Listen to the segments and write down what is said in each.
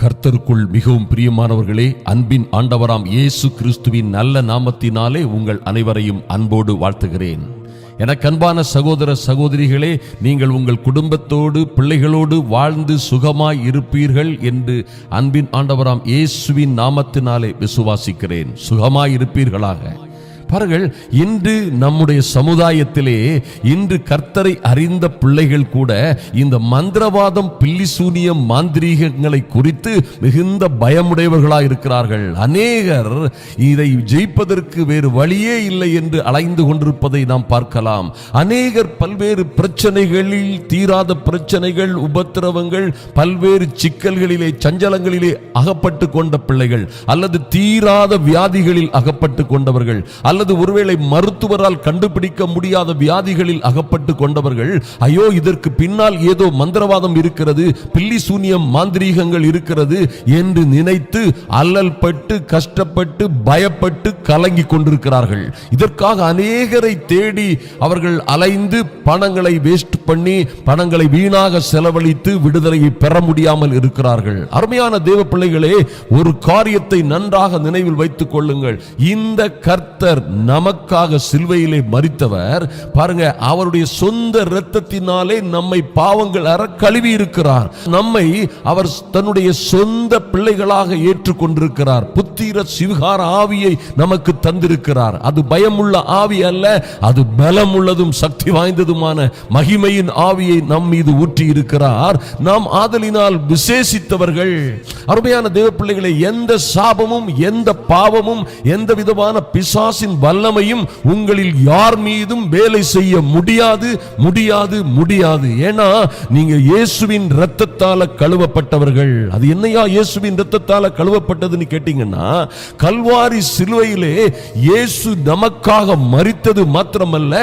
கர்த்தருக்குள் மிகவும் பிரியமானவர்களே, அன்பின் ஆண்டவராம் இயேசு கிறிஸ்துவின் நல்ல நாமத்தினாலே உங்கள் அனைவரையும் அன்போடு வாழ்த்துகிறேன். எனக்கு அன்பான சகோதர சகோதரிகளே, நீங்கள் உங்கள் குடும்பத்தோடு பிள்ளைகளோடு வாழ்ந்து சுகமாய் இருப்பீர்கள் என்று அன்பின் ஆண்டவராம் இயேசுவின் நாமத்தினாலே விசுவாசிக்கிறேன். சுகமாய் இருப்பீர்களாக. பாருங்கள், இன்று நம்முடைய சமுதாயத்திலே இன்று கர்த்தரை அறிந்த பிள்ளைகள் கூட இந்த மந்திரவாதம், பில்லிசூனியம், மாந்திரீகங்களை குறித்து மிகுந்த பயமுடையவர்களாக இருக்கிறார்கள். அநேகர் இதை ஜெயிப்பதற்கு வேறு வழியே இல்லை என்று அலைந்து கொண்டிருப்பதை நாம் பார்க்கலாம். அநேகர் பல்வேறு பிரச்சனைகளில், தீராத பிரச்சனைகள், உபத்திரவங்கள், பல்வேறு சிக்கல்களிலே, சஞ்சலங்களிலே அகப்பட்டு கொண்ட பிள்ளைகள், அல்லது தீராத வியாதிகளில் அகப்பட்டு கொண்டவர்கள், அல்லது ஒருவேளை மருத்துவரால் கண்டுபிடிக்க முடியாத வியாதிகளில் அகப்பட்டு கொண்டவர்கள், ஐயோ இதற்கு பின்னால் ஏதோ மந்திரவாதம் இருக்கிறது, பில்லி சூனியம், மாந்திரீகங்கள் இருக்கிறது என்று நினைத்து அல்லல் பட்டு, கஷ்டப்பட்டு, பயப்பட்டு கலங்கி கொண்டிருக்கிறார்கள். இதற்காக அநேகரை தேடி அவர்கள் அலைந்து பணங்களை வேஸ்ட் பண்ணி, பணங்களை வீணாக செலவழித்து விடுதலையை பெற முடியாமல் இருக்கிறார்கள். அருமையான தேவ பிள்ளைகளே, ஒரு காரியத்தை நன்றாக நினைவில் வைத்துக் கொள்ளுங்கள். இந்த கர்த்தர் நமக்காக சிலுவையிலே மரித்தவர். பாருங்க, அவருடைய சொந்த இரத்தத்தினாலே நம்மை பாவங்கள் அற கழுவி இருக்கிறார். நம்மை அவர் தன்னுடைய சொந்த பிள்ளைகளாக ஏற்றுக்கொண்டிருக்கிறார். புத்திர சிவகார ஆவியை நமக்கு தந்திருக்கிறார். அது பயமுள்ள ஆவி அல்ல, அது பலம் உள்ளதும் சக்தி வாய்ந்ததுமான மகிமையின் ஆவியை நம் மீது ஊற்றி இருக்கிறார். நாம் ஆதலினால் விசேஷித்தவர்கள். அருமையான தேவ பிள்ளைகளை, எந்த சாபமும், எந்த பாவமும், எந்த விதமான பிசாசின் வல்லமையும் உங்களில் யார் மீதும் வேலை செய்ய முடியாது, முடியாது, முடியாது. ஏன்னா நீங்க இயேசுவின் இரத்தத்தால கழுவப்பட்டவர்கள். அது என்னையா இயேசுவின் இரத்தத்தால கழுவப்பட்டதுன்னு கேட்டீங்கன்னா, கல்வாரி சிலுவையிலே இயேசு நமக்காக மரித்தது மாத்திரமல்ல,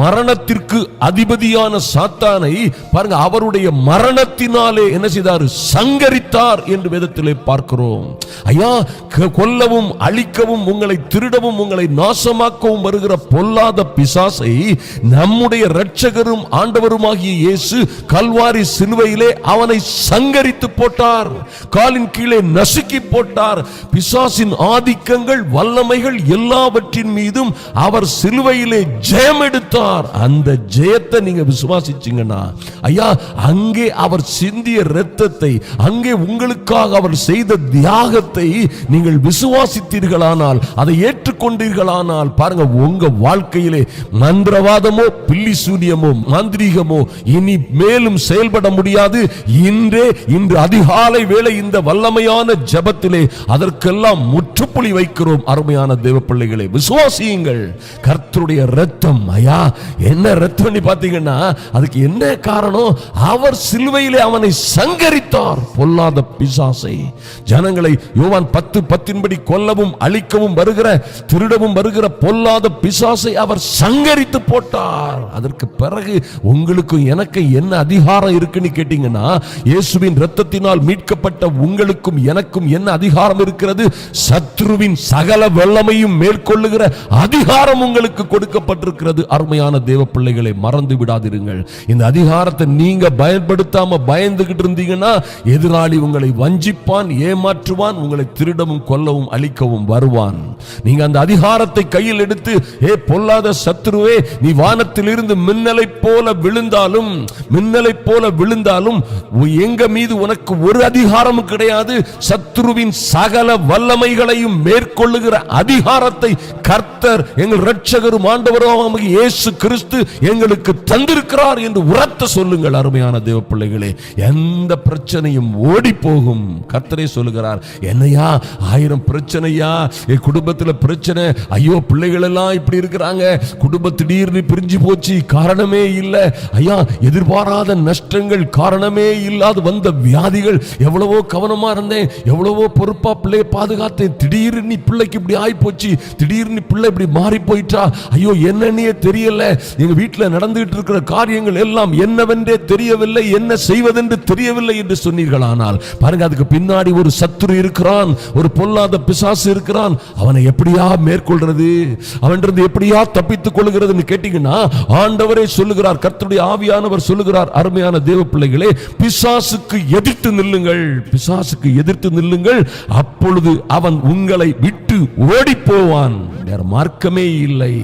மரணத்திற்கு அதிபதியான சாத்தானை பாருங்க, அவருடைய மரணத்தினாலே என்ன செய்தார்? சங்கரித்தார் என்று வேதத்திலே பார்க்கிறோம். ஐயா, கொல்லவும் அழிக்கவும், உங்களை திருடவும், உங்களை நாசமாக்கவும் வருகிற பொல்லாத பிசாசை நம்முடைய இரட்சகரும் ஆண்டவருமாகிய இயேசு கல்வாரி சிலுவையிலே அவனை சங்கரித்து போட்டார். காலின் கீழே நசுக்கி போட்டார். பிசாசின் ஆதிக்கங்கள், வல்லமைகள் எல்லாவற்றின் மீதும் அவர் சிலுவையிலே ஜெயம் எடுத்தார். அந்த ஜெயத்தை நீங்க விசுவாசிச்சீங்கன்னா, ஐயா, அங்கே அவர் சிந்திய இரத்தத்தை, அங்கே உங்களுக்காக அவர் செய்த தியாகத்தை நீங்கள் விசுவாசித்தீர்களானால், அதை ஏற்றுக்கொண்டீர்களானால், பாருங்க, உங்க வாழ்க்கையிலே மந்திரவாதமோ, பில்லி சூனியமோ, மாந்திரீகமோ இனி மேலும் செயல்பட முடியாது. இன்று அதிகாலை வேளை இந்த வல்லமையான ஜெபத்திலே அதற்கெல்லாம் முற்றுப்புள்ளி வைக்கிறோம். அருமையான தேவ பிள்ளைகளை, விசுவாசியுங்கள். கர்த்தருடைய இரத்தம், ஐயா, என்ன இரத்தம் பாத்தீங்கன்னா, அதுக்கு என்ன காரணம்? அவர் சிலுவையிலே அவனை சங்கரித்தார், பொல்லாத பிசாசை. ஜனங்களை யோவான் 10:10 கொல்லவும் அழிக்கவும் வருகிற, திருடவும் வருகிற பொல்லாத பிசாசை அவர் சங்கரித்து போட்டார். அதற்கு பிறகு உங்களுக்கும் எனக்கு என்ன அதிகாரம் இருக்குன்னு கேட்டீங்கன்னா, இயேசுவின் இரத்தத்தினால் மீட்கப்பட்ட உங்களுக்கும் எனக்கும் என்ன அதிகாரம் இருக்கிறது? சத்ருவின் சகல வல்லமையும் மேற்கொள்ளுகிற அதிகாரம் உங்களுக்கு கொடுக்கப்பட்டிருக்கிறது. அருமையான தேவ பிள்ளைகளை, மறந்து விடாதிருங்கள். இந்த அதிகாரத்தை நீங்க பயன்படுத்தாம பயந்துகிட்டு இருந்தீங்கன்னா, எதிராளி உங்களை வஞ்சிப்பான், ஏமாற்றுவான், உங்களை திருடவும் கொல்லவும் அழிக்கவும் வருவான். நீங்க அந்த அதிகாரத்தை கையில் எடுத்து, ஏ பொல்லாத சத்துருவே, நீ வானத்திலிருந்து மின்னலை போல விழுந்தாலும் எங்க மீது உனக்கு ஒரு அதிகாரமும் கிடையாது. சத்துருவின் சகல வல்லமைகளையும் மேற்கொள்ளுகிற அதிகாரத்தை கர்த்தர், எங்கள் இரட்சகரும் ஆண்டவரும் இயேசு கிறிஸ்து எங்களுக்கு தந்திருக்கிறார் என்று உரத்த சொல்லுங்கள். அருமையான தேவ பிள்ளைகளே, எந்த பிரச்சனையும் ஓடி போகும். கர்த்தரே சொல்லுகிறார், என்னையா 1000 பிரச்சனையா, என் குடும்பத்தில் பிரச்சனை, ஐயோ பிள்ளைகள் எல்லாம் இப்படி இருக்கிறாங்க, குடும்ப திடீர்னு பிரிஞ்சு போச்சு, காரணமே இல்லை, ஐயா எதிர்பாராத நஷ்டங்கள், காரணமே இல்லாத வந்த வியாதிகள், எவ்வளவோ கவனமா இருந்தேன், எவ்வளவோ பொறுப்பா பிள்ளையை பாதுகாத்தேன், திடீர்னு பிள்ளைக்கு இப்படி ஆகி போச்சு, திடீர்னு பிள்ளை இப்படி மாறி போயிட்டா, ஐயோ என்னன்னே தெரியல, எங்க வீட்டில் நடந்துகிட்டு இருக்கிற காரியங்கள் எல்லாம் என்னவென்றே தெரியவில்லை, என்ன செய்வதென்று தெரியவில்லை என்று சொன்னீர்களானால், பாருங்க, அதுக்கு பின்னாடி ஒரு சத்துரு இருக்கிறான், ஒரு பொல்லாத பிசாசு இருக்கிறான். அவனை எப்படியா மேற்கொள்றது, அவனிருந்து எப்படியா தப்பித்துக் கொள்கிறதுன்னு கேட்டீங்கன்னா, ஆண்டவரே சொல்லுகிறார், கர்த்தருடைய ஆவியானவர் சொல்லுகிறார், அருமையான தேவ பிள்ளைகளே, பிசாசுக்கு எதிர்த்து நில்லுங்கள், பிசாசுக்கு எதிர்த்து நில்லுங்கள், அப்பொழுது அவன் உங்களை விட்டு ஓடி போவான், வேற மார்க்கமே இல்லை.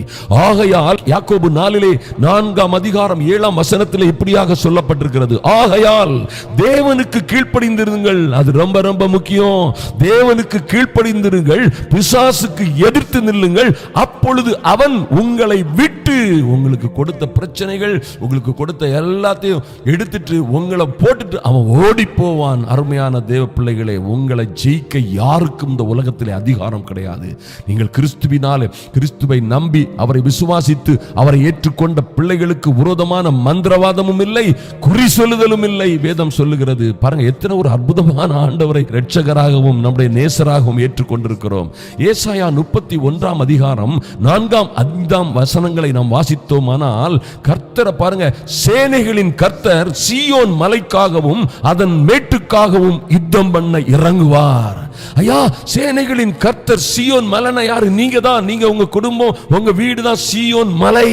ஆகையால் யாக்கோபு 4:7 இப்படியாக சொல்லப்பட்டிருக்கிறது, ஆகையால் தேவனுக்கு கீழ்ப்படிந்திருங்கள். அது ரொம்ப ரொம்ப முக்கியம். தேவனுக்கு கீழ்ப்படிந்திருங்கள், பிசாசுக்கு எதிர்த்து நில்லுங்கள், அப்பொழுது அவன் உங்களை விட்டு, உங்களுக்கு கொடுத்த பிரச்சனைகள், உங்களுக்கு கொடுத்த எல்லாத்தையும் எடுத்துட்டு உங்களை போட்டுட்டு அவன் ஓடி போவான். அருமையான தேவ பிள்ளைகளே, உங்களை ஜெயிக்க யாருக்கும் இந்த உலகத்திலே அதிகாரம் கிடையாது. நீங்கள் கிறிஸ்துவை நம்பி அவரை விசுவாசித்து அவரை ஏற்றுக்கொண்ட பிள்ளைகளுக்கு விரோதமான மந்திரவாதமும் இல்லை, குறி சொல்லுதலும் இல்லை. வேதம் சொல்லுகிறது பாருங்க, எத்தனை ஒரு அற்புதமான ஆண்டவரை இரட்சகராகவும் நம்முடைய நேசராகவும் ஏற்றுக்கொண்டிருக்கிறோம். ஏசாயா 31:4-5 நாம் வாசித்தோமானால், கர்த்தரை பாருங்க, சேனைகளின் கர்த்தர் சீயோன் மலைக்காகவும் அதன் மேட்டுக்காகவும் யுத்தம் பண்ண இறங்குவார். ஐயா, சேனைகளின் கர்த்தர் சீயோன் மலைனா யாரு? நீங்க தான், நீங்க, உங்க குடும்பம், உங்க வீடு தான் சீயோன் மலை.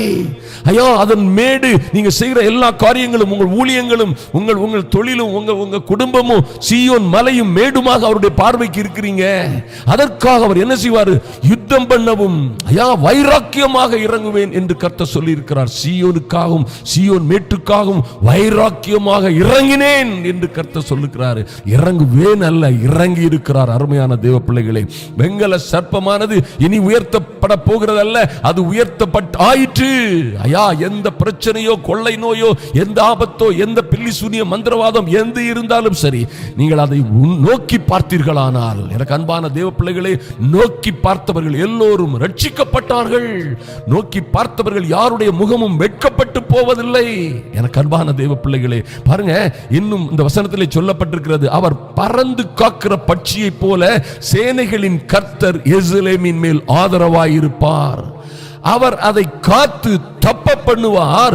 ஐயா, அதன் மேடு, நீங்க செய்கிற எல்லா காரியங்களும், உங்கள் ஊழியங்களும், உங்கள் தொழிலும், உங்க குடும்பமும் சீயோன் மலையும் மேடுமாக அவருடைய பார்வைக்கு இருக்கிறீங்க. அதற்காக அவர் என்ன செய்வார்? யுத்தம் பண்ணவும், ஐயா, வைராக்கியமாக இறங்குவேன் என்று கர்த்தர் சொல்லி இருக்கிறார். சீயோனுக்காகவும் சீயோன் மேட்டுக்காகவும் வைராக்கியமாக இறங்கினேன் என்று கர்த்தர் சொல்லுகிறார். இறங்குவேன் அல்ல, இறங்கி இருக்கிறார். அருமையான தேவ பிள்ளைகளே, வெங்கல சர்ப்பமானது இனி உயர்த்தப்பட போகிறதல்ல, அது உயர்த்தப்பட்டு ஆயிற்று. ஐயா, எந்த பிரச்சனையோ, கொள்ளை நோயோ, எந்த ஆபத்தோ, எந்த பில்லி சூனிய மந்திரவாதம் எந்த இருந்தாலும் சரி, நீங்கள் அதை நோக்கி பார்த்தீர்களானால், எனக்கு அன்பான தேவ பிள்ளைகளே, நோக்கி பார்த்தவர்கள் எல்லோரும் ரட்சிக்கப்பட்டார்கள். நோக்கி பார்த்தவர்கள் யாருடைய முகமும் வெட்கப்பட்டு போவதில்லை. எனக்கு அன்பான தேவ பிள்ளைகளே, பாருங்க, இன்னும் இந்த வசனத்திலே சொல்லப்பட்டிருக்கிறது, அவர் பறந்து காக்கிற பட்சியை போல சேனைகளின் கர்த்தர் எருசலேமின் மேல் ஆதரவாயிருப்பார். அவர் அதை காத்து தப்ப பண்ணுவார்,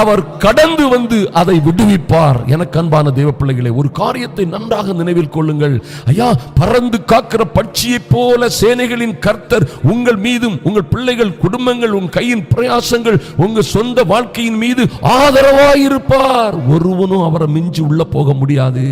அவர் கடந்து வந்து அதை விடுவிப்பார். எனக்கு அன்பான தேவ பிள்ளைகளே, ஒரு காரியத்தை நன்றாக நினைவில் கொள்ளுங்கள். ஐயா, பறந்து காக்கிற பட்சியை போல சேனைகளின் கர்த்தர் உங்கள் மீதும், உங்கள் பிள்ளைகள், குடும்பங்கள், உங்கள் கையின் பிரயாசங்கள், உங்க சொந்த வாழ்க்கையின் மீது ஆதரவாயிருப்பார். ஒருவனும் அவரை மிஞ்சி உள்ள போக முடியாது.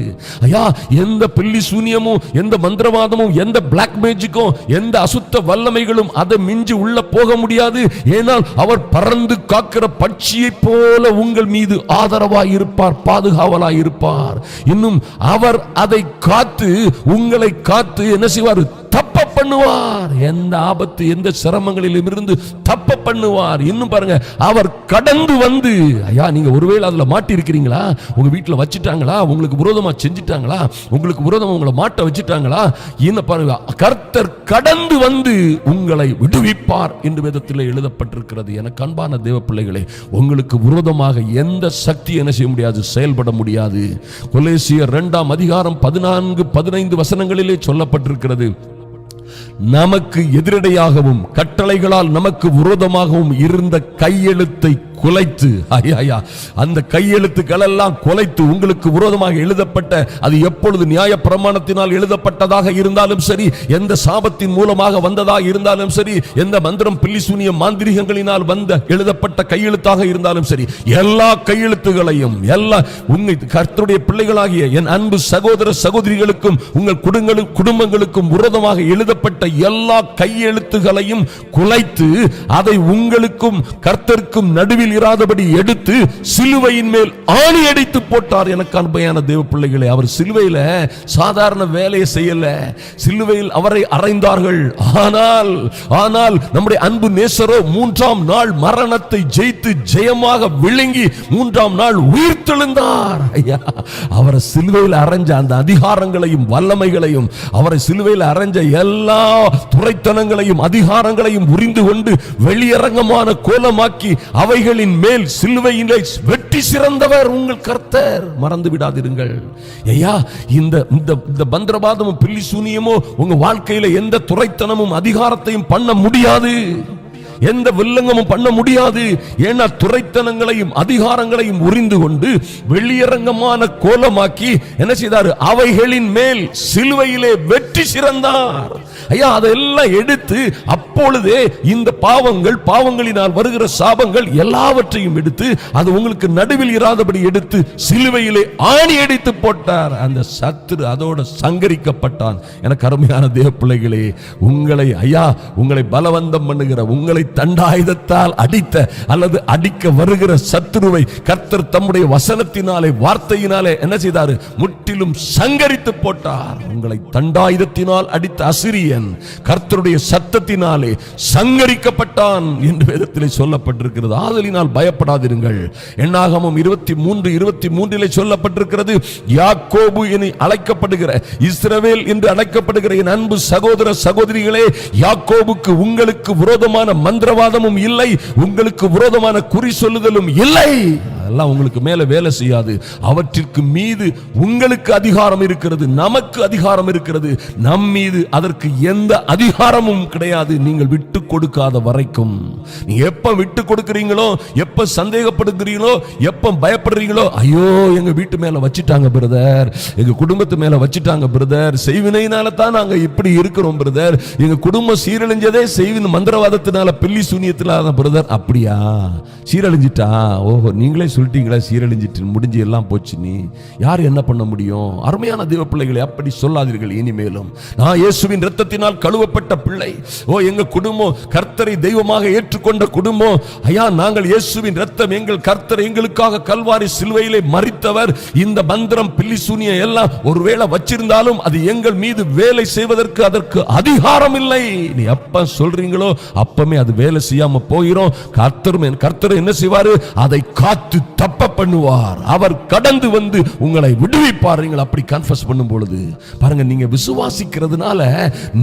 ஐயா, எந்த பில்லி சூனியமும், எந்த மந்திரவாதமும், எந்த பிளாக் மேஜிக்கும், எந்த அசுத்த வல்லமைகளும் அதை மிஞ்சி உள்ள போக முடியாது. ஏனால் அவர் பறந்து காக்கிற பட்சியை போல உங்கள் மீது ஆதரவாய் இருப்பார், பாதுகாவலாய் இருப்பார். இன்னும் அவர் அதை காத்து, உங்களை காத்து என்ன செய்வார்? தப்ப பண்ணுவார். எந்த ஆபத்து, எந்த சிரமங்களிலும் இருந்து தப்ப பண்ணுவார். இன்னும் பாருங்க, அவர் கடந்து வந்து, ஐயா, நீங்க ஒருவேளை அதுல மாட்டி இருக்கிறீங்களா? உங்க வீட்டுல வச்சிட்டாங்களா? உங்களுக்கு விரோதமா செஞ்சிட்டாங்களா? உங்களுக்கு விரோதமா உங்களை மாட்ட வச்சிட்டாங்களா? இன்னும் பாருங்க, கர்த்தர் கடந்து வந்து உங்களை விடுவிப்பார் என்று வேதத்தில் எழுதப்பட்டிருக்கிறது. எனக்கு அன்பான தேவ பிள்ளைகளே, உங்களுக்கு விரோதமாக எந்த சக்தி என்ன செய்ய முடியாது? செயல்பட முடியாது. கொலோசியர் 2:14-15 வசனங்களிலே சொல்லப்பட்டிருக்கிறது, நமக்கு எதிரடையாகவும் கட்டளைகளால் நமக்கு விரோதமாகவும் இருந்த கையெழுத்தை குலைத்து, அந்த கையெழுத்துக்கள் எல்லாம் குலைத்து, உங்களுக்கு விரோதமாக எழுதப்பட்ட, அது எப்பொழுது நியாய பிரமாணத்தினால் எழுதப்பட்டதாக இருந்தாலும் சரி, எந்த சாபத்தின் மூலமாக வந்ததாக இருந்தாலும் சரி, எந்த மந்திரம், பில்லி சூனிய மாந்திரிகங்களினால் வந்த எழுதப்பட்ட கையெழுத்தாக இருந்தாலும் சரி, எல்லா கையெழுத்துகளையும், எல்லா உங்கள் கர்த்தருடைய பிள்ளைகளாகிய என் அன்பு சகோதர சகோதரிகளுக்கும் உங்கள் குடும்பங்களுக்கும் விரோதமாக எழுதப்பட்ட எல்லா கையெழுத்துகளையும் குலைத்து, அதை உங்களுக்கும் கர்த்தருக்கும் நடுவில் இராதபடி எடுத்து சிலுவையின் மேல் ஆணி அடித்து போட்டார். எனக்கு அன்பையான தேவ பிள்ளைகளே, அவர் சிலுவையில சாதாரண வேலையை செய்யல. சிலுவையில் அவரை அறைந்தார்கள். ஆனால் நம்முடைய அன்பு நேசரோ 3ஆம் நாள் மரணத்தை ஜெயித்து ஜெயமாக விழுங்கி 3ஆம் நாள் உயிர்த்தெழுந்தார். ஐயா, அவரை சிலுவையில் அறைஞ்ச அந்த அதிகாரங்களையும் வல்லமைகளையும், அவரை சிலுவையில் அறைஞ்ச எல்லா துரைத்தனங்களையும் அதிகாரங்களையும் உரிந்து கொண்டு வெளியரங்கமான கோலமாக்கி அவைகளின் மேல் சிலுவையிலே வெற்றி சிறந்தவர் உங்கள் கர்த்தர். மறந்து விடாதிருங்கள். ஐயா, இந்த மந்திரவாதமும் பில்லி சூனியமோ உங்க வாழ்க்கையில எந்த துரைத்தனமும் அதிகாரத்தையும் பண்ண முடியாது, எந்த வில்லங்கமும் பண்ண முடியாது. ஏன்னா துரைத்தனங்களையும் அதிகாரங்களையும் உரிந்து கொண்டு வெளியரங்கமான கோலமாக்கி என்ன செய்தார்? அவைகளின் மேல் சிலுவையிலே வெற்றி சிறந்தார். ஐயா அதெல்லாம் எடுத்து அப்பொழுதே இந்த பாவங்களினால் வருகிற சாபங்கள் எல்லாவற்றையும் எடுத்து அது உங்களுக்கு நடுவில் இராதபடி எடுத்து சிலுவையிலே ஆணி அடித்து போட்டார். அந்த சத்துரு அதோட சங்கரிக்கப்பட்டான். எனக்கு அருமையான தேவ பிள்ளைகளே, உங்களை பலவந்தம் பண்ணுகிற, உங்களை தண்டாயுதத்தால் அடித்த அல்லது அடிக்க வருகிற சத்துருவை கர்த்தர் தம்முடைய வசனத்தினாலே வார்த்தையினாலே என்ன செய்தார்? முற்றிலும் சங்கரித்து போட்டார். உங்களை தண்டாயுதத்தினால் அடித்த அசிரியன் கர்த்தருடைய சத்தத்தினாலே சங்கரிக்கப்பட்டான் என்று வேதத்திலே சொல்லப்பட்டிருக்கிறது. ஆதலினால் பயப்படாதிருங்கள். என்னாகமம் 23:23 சொல்லப்பட்டிருக்கிறது, யாக்கோபு என அழைக்கப்படுகிற, இஸ்ரவேல் என்று அழைக்கப்படுகிற என் அன்பு சகோதர சகோதரிகளே, யாக்கோபுக்கு உங்களுக்கு விரோதமான மந்திரவாதமும் இல்லை, உங்களுக்கு விரோதமான குறி சொல்லுதலும் இல்லை. அதெல்லாம் உங்களுக்கு மேல வேலை செய்யாது. அவற்றிற்கு மீது உங்களுக்கு அதிகாரம் இருக்கிறது, நமக்கு அதிகாரம் இருக்கிறது. நம் மீது அதற்கு எந்த அதிகாரமும் கிடையாது, நீங்கள் விட்டு கொடுக்காத வரைக்கும். நீங்க எப்ப விட்டு கொடுக்கிறீங்களோ, எப்ப சந்தேகப்படுகிறீங்களோ, எப்ப பயப்படுறீங்களோ, ஐயோ எங்க வீட்டு மேல வச்சிட்டாங்க பிரதர், எங்க குடும்பத்து மேல வச்சிட்டாங்க பிரதர், செய்வினையினால தான் நாங்க இப்படி இருக்கிறோம் பிரதர், எங்க குடும்பம் சீரழிஞ்சதே செய்வின மந்திரவாதத்தினால, பில்லி சூனியத்தினால பிரதர். அப்படியா? சீரழிஞ்சிட்டா? ஓஹோ, நீங்களே சொல்லிட்டீங்களா சீரழிஞ்சிட்டு முடிஞ்சு எல்லாம் போச்சு, நீ யார் என்ன பண்ண முடியும்? அருமையான தேவ பிள்ளைகளை அப்படி சொல்லாதீர்கள். இனிமேலும் நான் இயேசுவின் இரத்தத்தினால் கழுவப்பட்ட பிள்ளை. எங்க குடும்பம் கர்த்தரை தெய்வமாக ஏற்றுக்கொண்ட குடும்பம். ஐயா, நாங்கள் இயேசுவின் இரத்தம், எங்கள் கர்த்தர் எங்களுக்காக கல்வாரி சிலுவையிலே மரித்தவர். இந்த மந்திரம் பில்லி சூனியம் எல்லாம் ஒருவேளை வச்சிருந்தாலும் அது எங்கள் மீது வேலை செய்வதற்கு அதற்கு அதிகாரம் இல்லை. நீ எப்ப சொல்றீங்களோ அப்பமே அது வேலை செய்யாம போயிரும். கர்த்தர் என்ன செய்வாரு? அதை காத்து தப்ப பண்ணுவார். அவர் கடந்து வந்து உங்களை விடுவிப்பார். நீங்கள் அப்படி கன்ஃபஸ் பண்ணும் பொழுது பாருங்க, நீங்க விசுவாசிக்கிறதுனால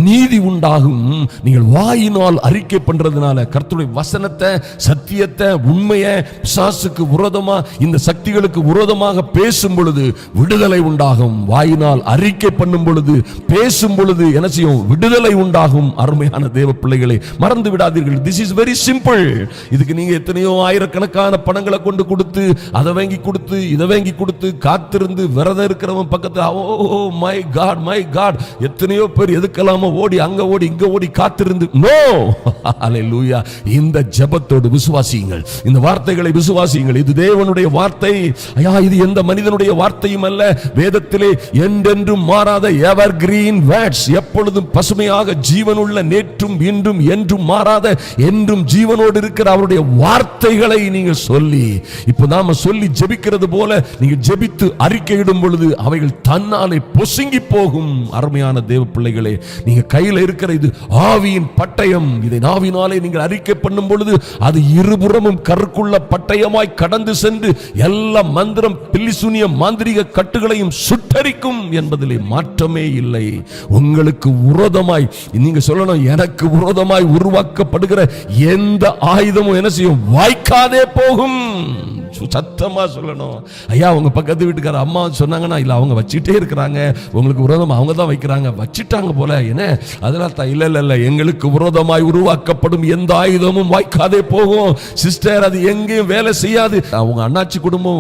நீதி உண்டாகும். நீங்கள் வாயினால் அறிக்கை பண்றதுனால, கர்த்தருடைய வசனத்தை, சத்தியத்தை, உண்மையை பிசாசுக்கு விரோதமா, இந்த சக்திகளுக்கு விரோதமாக பேசும் பொழுது விடுதலை உண்டாகும். வாயினால் அறிக்கை பண்ணும் பொழுது, பேசும் பொழுது என்ன செய்யும்? விடுதலை உண்டாகும். அருமையான தேவ பிள்ளைகளை மறந்து விடாதீர்கள். This is very simple. இதுக்கு நீங்க எத்தனையோ ஆயிரக்கணக்கான பணங்களை கொண்டு கொடுத்து, அதை வாங்கி கொடுத்து, இதை வாங்கி கொடுத்து, காத்திருந்து விரதம் இருக்கிறவன் பக்கத்துல, oh my God my God, எத்தனையோ பேர் எதுக்கெல்லாமோ ஓடி, அங்க ஓடி இங்க ஓடி காத்திருந்து. No, hallelujah. இந்த ஜெபத்தோடு விசுவாசியுங்கள், இந்த வார்த்தைகளை விசுவாசியுங்கள். இது தேவனுடைய வார்த்தை. ஐயா, இது எந்த மனிதனுடைய வார்த்தையும் அல்ல. வேதத்திலே என்றென்றும் மாறாத எவர் கிரீன் வேர்ட்ஸ், எப்பொழுதும் பசுமையாக ஜீவனுள்ள, நேற்றும் இன்றும் என்றும் மாறாத, என்றும் ஜீவனோடு இருக்கிற அவருடைய வார்த்தைகளை நீங்கள் சொல்லி, இப்போ நாம சொல்லி ஜெபிக்கிறது போல நீங்கள் ஜெபித்து அறிக்கையிடும் பொழுது அவைகள் தன்னாலே பொசுங்கி போகும். அருமையான தேவ பிள்ளைகளே, நீங்க கையில இருக்கிற இது ஆவியின் பட்டயம். இதை நாவினாலே நீங்கள் அறிக்கை பண்ணும் பொழுது அது இருபுறமும் கருக்குள்ள பட்டயமாய் கடந்து சென்று எல்லா மந்திரம், பில்லிசூனியம், மாந்திரிக கட்டுகளையும் சுட்டரிக்கும் என்பதிலே மாற்றமே இல்லை. உங்களுக்கு விரோதமாய் நீங்க சொல்லணும், எனக்கு விரோதமாய் உருவாக்கப்படுகிற எந்த ஆயுதமும் என்ன செய்யும்? வாய்க்காதே போகும். சத்தமா சொல்லணும். ஐயா, உங்க பக்கத்து வீட்டுக்கார அம்மா சொன்னாங்கன்னா, இல்ல அவங்க வச்சுட்டே இருக்கிறாங்க, உங்களுக்கு விரோதமா அவங்க தான் வைக்கிறாங்க, வச்சுட்டாங்க போல, என்ன அதனால இல்ல, எங்களுக்கு விரோதமாய் உருவாக்கப்படும் எந்த ஆயுதமும் வாய்க்காதே போகும். சிஸ்டர், அது எங்கேயும் வேலை செய்யாது. உங்க அண்ணாச்சி குடும்பம்,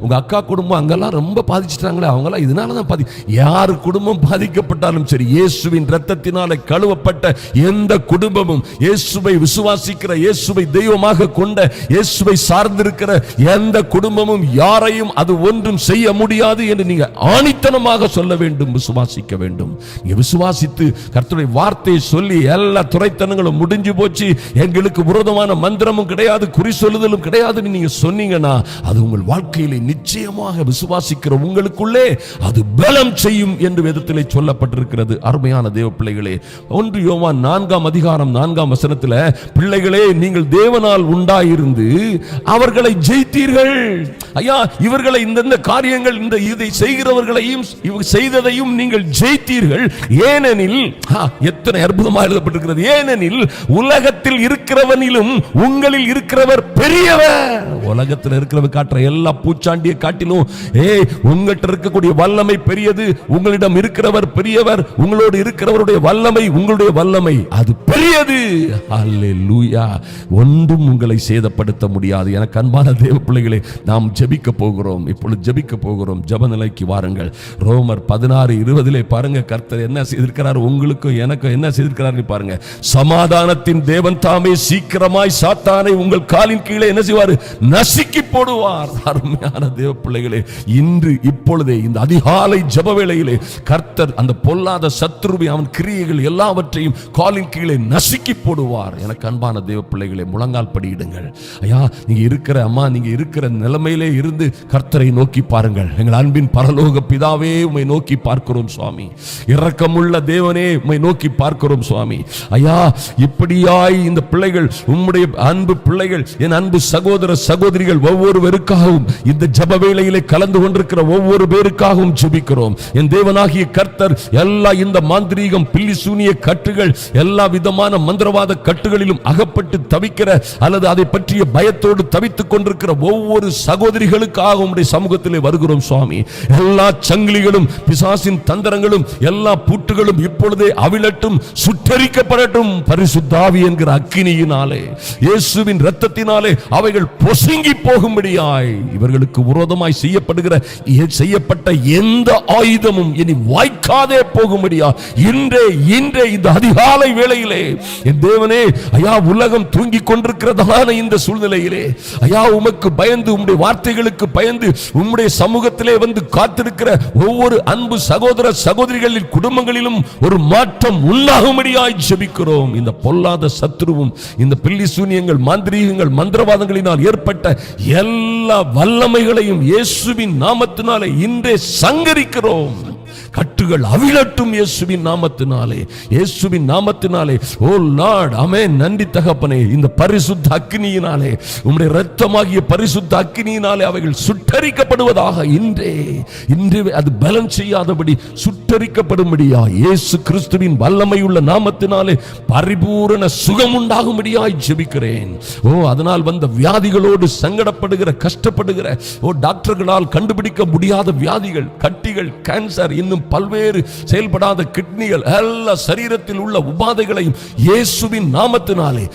உங்க அக்கா குடும்பம் அங்கெல்லாம் ரொம்ப பாதிச்சுட்டாங்களே, அவங்கெல்லாம் இதனாலதான் யார் குடும்பம் பாதிக்கப்பட்டாலும் சரி, இயேசுவின் இரத்தத்தினாலே கழுவப்பட்ட எந்த குடும்பமும், இயேசுவை விசுவாசிக்கிற, இயேசுவை தெய்வமாக கொண்ட, இயேசுவை சார்ந்திருக்கிற எந்த குடும்பமும் யாரையும் அது ஒன்றும் செய்ய முடியாது என்று நீங்க ஆணித்தனமாக சொல்ல வேண்டும், விசுவாசிக்க வேண்டும். நீங்க விசுவாசித்து கர்த்தருடைய வார்த்தையை சொல்லி எல்லா துரைத்தனங்களும் முடிஞ்சு போச்சு, எங்களுக்கு விரோதமான மந்திரமும் கிடையாது, குறி சொல்லுதலும் கிடையாது நீங்க சொன்னீங்கன்னா, அது உங்கள் வாழ்க்கையிலே நிச்சயமாக விசுவாசிக்கிற உங்களுக்குள்ளே அது பலம் செய்யும் என்று வேதத்திலே சொல்லப்பட்டிருக்கிறது. அருமையான தேவ பிள்ளைகளே, 1 யோவான் 4:4 பிள்ளைகளே, நீங்கள் தேவனால் உண்டாயிருந்து அவர்களை ஜெயித்தீர்கள். ஐயா, இவர்களை இந்த காரியங்கள், இந்த இதை செய்கிறவர்களையும் செய்ததையும் நீங்கள் ஜெயித்தீர்கள். ஏனெனில், எத்தனை அற்புதமாக எழுதப்பட்டிருக்கிறது, ஏனெனில் உலகத்தில் இருக்கிறவனிலும் உங்களில் இருக்கிறவர் பெரியவர். உலகத்தில் இருக்கிறவர் காட்டுற எல்லா பூச்சாண்டியை காட்டிலும் உங்கள்கிட்ட இருக்கக்கூடிய வல்லமை பெரியது. உங்களிடம் இருக்கிறவர் பெரியவர். உங்களோடு இருக்கிறவருடைய வல்லமை, உங்களுடைய வல்லமை அது பெரியது. அல்லேலூயா. ஒன்றும் உங்களை சேதப்படுத்த முடியாது. எனக்கு அன்பான தேவ தேவ பிள்ளைகளே, நாம் ஜெபிக்க போகிறோம். இப்பொழுது ஜெபிக்க போகிறோம். ஜெப நிலைக்கு வாருங்கள். ரோமர் 16:20 பாருங்க, கர்த்தர் என்ன செய்திருக்கிறார், உங்களுக்கும் எனக்கும் என்ன செய்திருக்கிறார் பாருங்க. சமாதானத்தின் தேவன் தாமே சீக்கிரமாய் சாத்தானை உங்கள் காலின் கீழே என்ன செய்வார், நசுக்கி போடுவார். அருமையான தேவ பிள்ளைகளே, இன்று இப்பொழுதே இந்த அதிகாலை ஜெப வேளையிலே கர்த்தர் அந்த பொல்லாத சத்துருவை, அவன் கிரியைகள் எல்லாவற்றையும் காலின் கீழே நசுக்கி போடுவார். எனக்கு அன்பான தேவ பிள்ளைகளே, முழங்கால் படியிடுங்கள். ஐயா, நீங்க இருக்கிற அம்மா, நீங்க இருக்கிற நிலைமையிலே இருந்து கர்த்தரை நோக்கி பாருங்கள். எங்கள் அன்பின் பரலோக பிதாவே, உம்மை நோக்கி பார்க்கிறோம் சுவாமி. இரக்கமுள்ள தேவனே, உம்மை நோக்கி பார்க்கிறோம் சுவாமி. ஐயா, இப்படியாய் இந்த பிள்ளைகள், உம்முடைய அன்பு பிள்ளைகள், என் அன்பு சகோதர சகோதரிகள் ஒவ்வொருவருக்காகவும் இந்த ஜெப வேளையிலே கலந்து கொண்டிருக்கிற ஒவ்வொரு பேருக்காகவும் ஜெபிக்கிறோம். என் தேவனாகிய கர்த்தர் எல்லா இந்த மாந்திரீகம், பில்லி சூனிய கட்டுகள், எல்லா விதமான மந்திரவாத கட்டுகளிலும் அகப்பட்டு தவிக்கிற அல்லது அதை பற்றிய பயத்தோடு தவித்துக் கொண்டிருக்கிற ஒவ்வொரு சகோதரிகளுக்காக உம்முடைய சமூகத்திலே வருகிறோம் சுவாமி. எல்லா சங்கிலிகளும், பிசாசின் தந்திரங்களும், எல்லா பூட்டுகளும் இப்பொழுதே அவிழட்டும், சுட்டரிக்கப்படட்டும். பரிசுத்த ஆவி என்கிற அக்கினியினாலே, இயேசுவின் இரத்தத்தினாலே அவைகள் பொசுங்கி போகும்படியாய், இவர்களுக்கு விரோதமாய் செய்யப்பட்ட எந்த ஆயுதமும் இனி வாய்க்காதே போகும்படியா இன்றே இந்த அதிகாலை வேளையிலே என் தேவனே, ஐயா, உலகம் தூங்கிக் கொண்டிருக்கிறதான இந்த சூழ்நிலையிலே ஐயா, உமக்கு பயந்து, உம்முடைய வார்த்தைகளுக்கு பயந்து, உம்முடைய சமூகத்திலே வந்து காத்திருக்கிற ஒவ்வொரு அன்பு சகோதர சகோதரிகளின் குடும்பங்களிலும் ஒரு மாற்றம் உண்டாகும்படியாய் ஜெபிக்கிறோம். இந்த பொல்லாத சத்துருவும், இந்த பில்லி சூனியங்கள், மாந்திரீகங்கள், மந்திரவாதங்களினால் ஏற்பட்ட எல்லா வல்லமைகளையும் இயேசுவின் நாமத்தினாலே இன்றே சங்கரிக்கிறோம். கட்டுகள் அவிழட்டும் இயேசுவின் நாமத்தினாலே, இயேசுவின் நாமத்தினாலே. ஓ லார்ட், ஆமென். நன்றி தகப்பனே. இந்த பரிசுத்த அக்கினியினாலே, உம்முடைய இரத்தமாகிய பரிசுத்த அக்கினியினாலே அவைகள் சுட்டரிக்கப்படுவதாக இன்றே அது பலன் செய்யாதபடி சுட்டரிக்கப்படும்படியா இயேசு கிறிஸ்துவின் வல்லமையுள்ள நாமத்தினாலே பரிபூரண சுகம் உண்டாகும்படியாய் ஜெபிக்கிறேன். ஓ, அதனால் வந்த வியாதிகளோடு சங்கடப்படுகிற, கஷ்டப்படுகிற, ஓ டாக்டர்களால் கண்டுபிடிக்க முடியாத வியாதிகள், கட்டிகள், கேன்சர், இன்னும் பல்வேறு செயல்படாத கிட்னிகள், எல்லா சரீரத்தில் உள்ள உபாதைகளையும் இயேசுவின் நாமத்தினாலே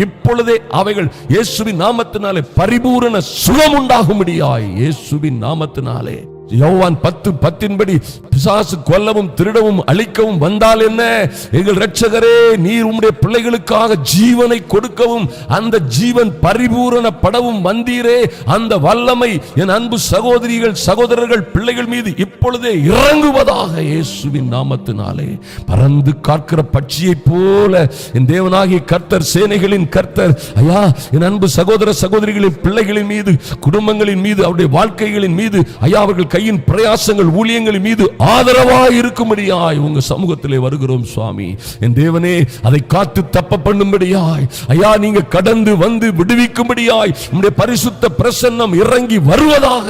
இப்பொழுதே அவைகள் இயேசுவின் நாமத்தினாலே பரிபூரண சுகம் உண்டாகும்படியாய் இயேசுவின் நாமத்தினாலே. யோவான் 10:10 பிசாசு கொல்லவும் திருடவும் அழிக்கவும் வந்தால் என்ன, எங்கள் இரட்சகரே, நீர் உம்முடைய பிள்ளைகளுக்காக ஜீவனை கொடுக்கவும் அந்த ஜீவன் பரிபூரணப்படவும் வந்தீரே. அந்த வல்லமை என் அன்பு சகோதரிகள், சகோதரர்கள், பிள்ளைகள் மீது இப்பொழுதே இறங்குவதாக இயேசுவின் நாமத்தினாலே. பறந்து காக்கிற பட்சியை போல என் தேவனாகிய கர்த்தர், சேனைகளின் கர்த்தர், ஐயா, என் அன்பு சகோதர சகோதரிகளின் பிள்ளைகளின் மீது, குடும்பங்களின் மீது, அவருடைய வாழ்க்கைகளின் மீது, ஐயா, அவர்கள் கையின் பிரயாசங்கள், ஊழியங்களின் மீது ஆதரவாய் இருக்கும்படியாய் உங்க சமூகத்திலே வருகிறோம் சுவாமி. என் தேவனே, அதை காத்து தப்ப பண்ணும்படியாய், ஐயா, நீங்க கடந்து வந்து விடுவிக்கும்படியாய் உம்முடைய பரிசுத்த பிரசன்னம் இறங்கி வருவதாக.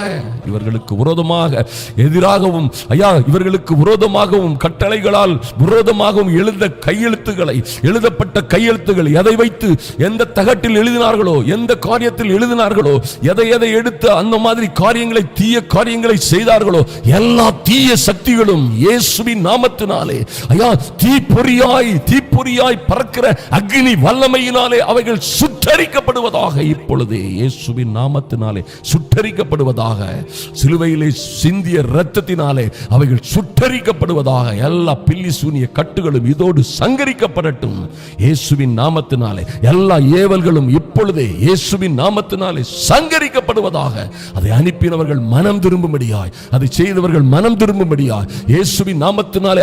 இவர்களுக்கு விரோதமாக, எதிராகவும், ஐயா, இவர்களுக்கு விரோதமாகவும், கட்டளைகளால் விரோதமாகவும் எழுதப்பட்ட கையெழுத்துகள், எதை வைத்து எந்த தகட்டில் எழுதினார்களோ, எந்த காரியத்தில் எழுதினார்களோ, எதை எடுத்து அந்த மாதிரி காரியங்களை, தீய காரியங்களை செய்தார்களோ, எல்லா தீய சக்திகளும் இயேசுவின் நாமத்தினாலே, ஐயா, தீப்பொறியாய் பறக்கிற அக்னி வல்லமையினாலே அவைகள் சுட்டரிக்கப்படுவதாக. இப்பொழுதே இயேசுவின் நாமத்தினாலே சுட்டரிக்கப்படுவதாக. சிலுவையிலே சிந்திய இரத்தத்தினாலே அவைகள் சுட்டரிக்கப்படுவதாக. எல்லா பில்லி சூனிய கட்டுகளும் இதோடு சங்கரிக்கப்படட்டும் இயேசுவின் நாமத்தினாலே. எல்லா ஏவல்களும் இப்பொழுதே இயேசுவின் நாமத்தினாலே சங்கரிக்கப்படுவதாக. அதை அனுப்பினவர்கள் மனம் திரும்பும்படியாய், அதை செய்தவர்கள் மனம் திரும்பும்படியாய் இயேசுவின் நாமத்தினாலே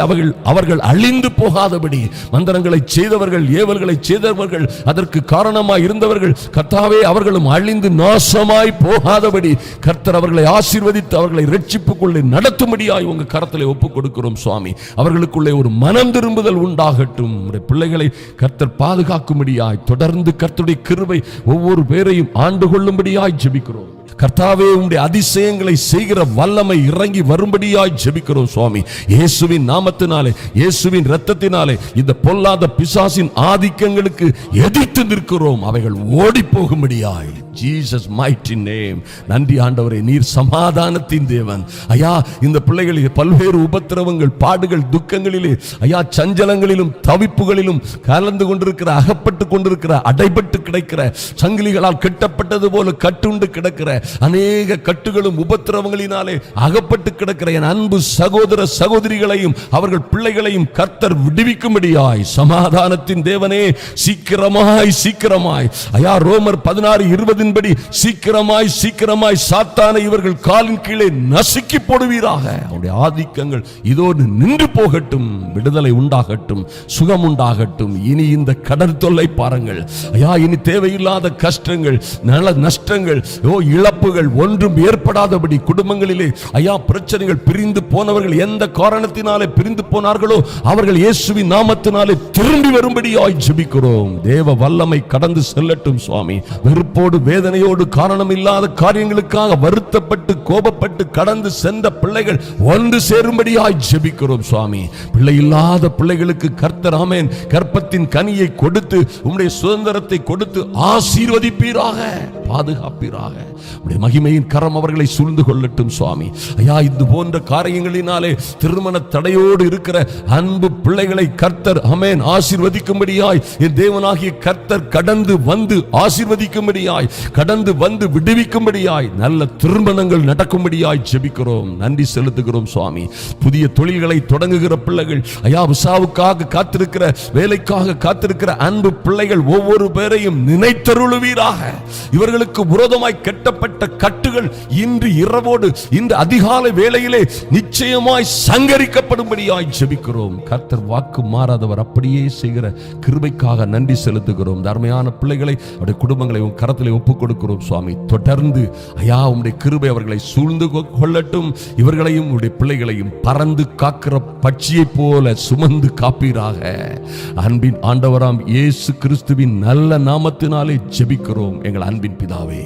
அவர்கள் அழிந்து போகாதபடி, மந்திரங்களை செய்தவர்கள், ஏவல்களை செய்தவர்கள், அதற்கு காரணமாய் இருந்தவர்கள், கர்த்தாவே, அவர்களும் அழிந்து நாசமாய் போகாதபடி கர்த்தர் அவர்களை ஆசீர்வதித்து அவர்களை இரட்சிப்புக்குள்ளே நடத்தும்படியாய் உங்க கரத்திலே ஒப்புக் கொடுக்கிறோம் சுவாமி. அவர்களுக்குள்ளே ஒரு மனம் திரும்புதல் உண்டாகட்டும். பிள்ளைகளை கர்த்தர் பாதுகாக்கும்படியாய் தொடர்ந்து கர்த்தருடைய கிருபை ஒவ்வொரு பேரையும் ஆண்டு கொள்ளும்படியாய் ஜெபிக்கிறோம். கர்த்தாவே, உம்முடைய அதிசயங்களை செய்கிற வல்லமை இறங்கி வரும்படியாய் ஜெபிக்கிறோம் சுவாமி. இயேசுவின் நாமத்தினாலே, இயேசுவின் இரத்தத்தினாலே இந்த பொல்லாத பிசாசின் ஆதிக்கங்களுக்கு எதிர்த்து நிற்கிறோம். அவைகள் ஓடி போகும்படியாய் Jesus mighty name. நன்றி ஆண்டவரே, நீர் சமாதானத்தின் தேவன். ஐயா, இந்த பிள்ளைகளில் பல்வேறு உபத்திரவங்கள், பாடுகள், துக்கங்களிலே ஐயா, சஞ்சலங்களிலும் தவிப்புகளிலும் கலந்து கொண்டிருக்கிற, அகப்பட்டு கொண்டிருக்கிற, அடைபட்டு கிடக்கிற, சங்கிலிகளால் கட்டப்பட்டது போல கட்டுண்டு கிடக்கிற, அநேக கட்டுகளும் உபத்திரவங்களினாலே அகப்பட்டு கிடக்கிற என் அன்பு சகோதர சகோதரிகளையும் அவர்கள் பிள்ளைகளையும் கர்த்தர் விடுவிக்கும்படியாய் சமாதானத்தின் தேவனே, சீக்கிரமாய் சீக்கிரமாய் ஐயா, ரோமர் 16:20 படி சீக்கிரமாய் சீக்கிரமாய் சாத்தானை இவர்கள் காலின் கீழே நசுக்கி போடுவீராக. அவருடைய ஆதிக்கங்கள் இதோடு நின்று போகட்டும், விடுதலை உண்டாகட்டும், சுகம் உண்டாகட்டும். இனி இந்த கடன் தொல்லை பாருங்கள் ஐயா, இனி தேவையில்லாத கஷ்டங்கள், நல நஷ்டங்கள், இழப்புகள் ஒன்றும் ஏற்படாதபடி குடும்பங்களிலே ஐயா பிரச்சனைகள், பிரிந்து போனவர்கள் எந்த காரணத்தினாலே பிரிந்து போனார்களோ அவர்கள் இயேசுவின் நாமத்தினாலே திரும்பி வரும்படியாய் ஜெபிக்கிறோம். தேவ வல்லமை கடந்து செல்லட்டும் சுவாமி. வெறுப்போடு வேதனையோடு காரணம் இல்லாத காரியங்களுக்காக வருத்தப்பட்டு கோபப்பட்டு கடந்து சென்ற பிள்ளைகள் ஒன்று சேரும்படியாய் ஜெபிக்கிறோம் சுவாமி. பிள்ளை இல்லாத பிள்ளைகளுக்கு கர்த்தர் ஆமென் கற்பத்தின் கனியை கொடுத்து உம்முடைய சுதந்திரத்தை கொடுத்து ஆசீர்வதிப்பீராக, பாதுகாப்பீராக. உம்முடைய மகிமையின் கரம் அவர்களை சூழ்ந்து கொள்ளட்டும் சுவாமி. ஐயா, இது போன்ற காரியங்களினாலே திருமண தடையோடு இருக்கிற அன்பு பிள்ளைகளை கர்த்தர் ஆமென் ஆசீர்வதிக்கும்படியாய் என் தேவனாகிய கர்த்தர் கடந்து வந்து ஆசீர்வதிக்கும்படியாய், கடந்து வந்து விடுவிக்கும்படியாய், நல்ல திருமணங்கள் நடக்கும்படியாய் ஜெபிக்கிறோம். நன்றி செலுத்துகிறோம் சுவாமி. புதிய தொழில்களை தொடங்குகிற பிள்ளைகள் ஐயா, விசாவுக்காக காத்திருக்கிற, வேலைக்காக காத்திருக்கிற அன்பு பிள்ளைகள் ஒவ்வொரு பேரையும் நினைத்தருளுவீராக. இவர்களுக்கு விரோதமாய் கட்டப்பட்ட கட்டுகள் இன்று இரவோடு, இந்த அதிகாலை வேளையிலே நிச்சயமாய் சங்கரிக்கப்படும்படியாய் ஜெபிக்கிறோம். கர்த்தர் வாக்கு மாறாதவர், அப்படியே செய்கிற கிருபைக்காக நன்றி செலுத்துகிறோம். தர்மையான பிள்ளைகளை, அவருடைய குடும்பங்களை உன் கரத்திலே ஒப்புக் கொடுக்கிறோம் சுவாமி. தொடர்ந்து ஐயா உம்முடைய கிருபை அவர்களை சூழ்ந்து கொள்ளட்டும். இவர்களையும் உடைய பிள்ளைகளையும் பறந்து காக்கிற பட்சியை போல சுமந்து காப்பீராக. அன்பின் ஆண்டவராம் இயேசு கிறிஸ்துவின் நல்ல நாமத்தினாலே ஜெபிக்கிறோம் எங்கள் அன்பின் பிதாவே.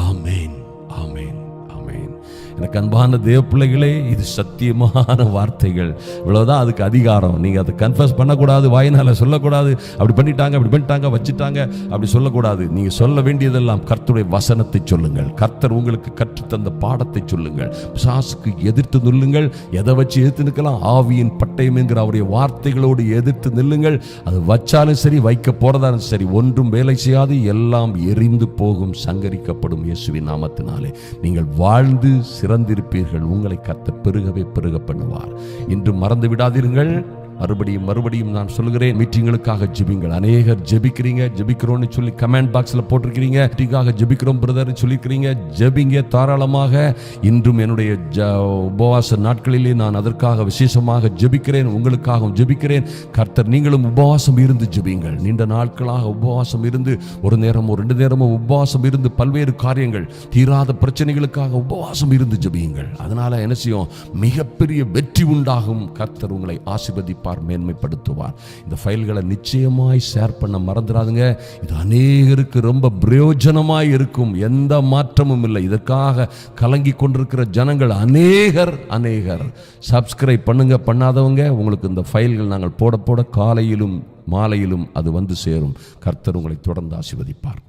ஆமென், ஆமென், ஆமென். எனக்கு அன்பான தேவ பிள்ளைகளே, இது சத்தியமான வார்த்தைகள். இவ்வளவுதான் அதுக்கு அதிகாரம். நீங்க அதை கன்ஃபஸ் பண்ணக்கூடாது, வாயினால சொல்லக்கூடாது. அப்படி பண்ணிட்டாங்க, அப்படி பண்ணிட்டாங்க, வச்சுட்டாங்க, அப்படி சொல்லக்கூடாது. நீங்க சொல்ல வேண்டியதெல்லாம் கர்த்தருடைய வசனத்தை சொல்லுங்கள். கர்த்தர் உங்களுக்கு கற்றுத்தந்த பாடத்தை சொல்லுங்கள். பிசாசுக்கு எதிர்த்து நில்லுங்கள். எதை வச்சு எதிர்த்து நிற்கலாம்? ஆவியின் பட்டயம் என்கிற அவருடைய வார்த்தைகளோடு எதிர்த்து நில்லுங்கள். அது வச்சாலும் சரி, வைக்க போறதாலும் சரி, ஒன்றும் வேலை செய்யாது, எல்லாம் எரிந்து போகும், சங்கரிக்கப்படும். இயேசுவின் நாமத்தினாலே நீங்கள் வாழ்ந்து சிறந்திருப்பீர்கள். உங்களை கர்த்தர் பெருகவே பெருக பண்ணுவார். இன்று மறந்து விடாதீர்கள். மறுபடியும் நான் சொல்கிறேன், மீட்டிங்களுக்காக ஜெபிங்கள். அநேகர் ஜெபிக்கிறீங்க, ஜெபிக்கிறோன்னு சொல்லி கமெண்ட் பாக்ஸ்ல போட்டிருக்கிறீங்க. மீட்டிங்காக ஜெபிக்கிறோம் பிரதர் சொல்லிக்கிறீங்க. ஜெபிங்க தாராளமாக. இன்றும் என்னுடைய உபவாச நாட்களிலே நான் அதற்காக விசேஷமாக ஜெபிக்கிறேன், உங்களுக்காகவும் ஜெபிக்கிறேன். கர்த்தர் நீங்களும் உபவாசம் இருந்து ஜெபிங்கள். நீண்ட நாட்களாக உபவாசம் இருந்து, ஒரு நேரமோ 2 நேரமோ உபவாசம் இருந்து, பல்வேறு காரியங்கள், தீராத பிரச்சனைகளுக்காக உபவாசம் இருந்து ஜெபியுங்கள். அதனால என்ன செய்யும்? மிகப்பெரிய வெற்றி உண்டாகும். கர்த்தர் உங்களை ஆசீர்வதிப்பார், மேன்மைப்படுத்துவார். இந்த ஃபைல்களை நிச்சயமாய் ஷேர் பண்ண மறந்துடாதுங்க. இது அநேகருக்கு ரொம்ப பிரயோஜனமாய் இருக்கும். எந்த மாற்றமும் இல்லை. இதற்காக கலங்கி கொண்டிருக்கிற ஜனங்கள் அநேகர். சப்ஸ்கிரைப் பண்ணுங்க. பண்ணாதவங்க, உங்களுக்கு இந்த ஃபைல்கள் நாங்கள் போட காலையிலும் மாலையிலும் அது வந்து சேரும். கர்த்தர் உங்களை தொடர்ந்து ஆசீர்வதிப்பார்.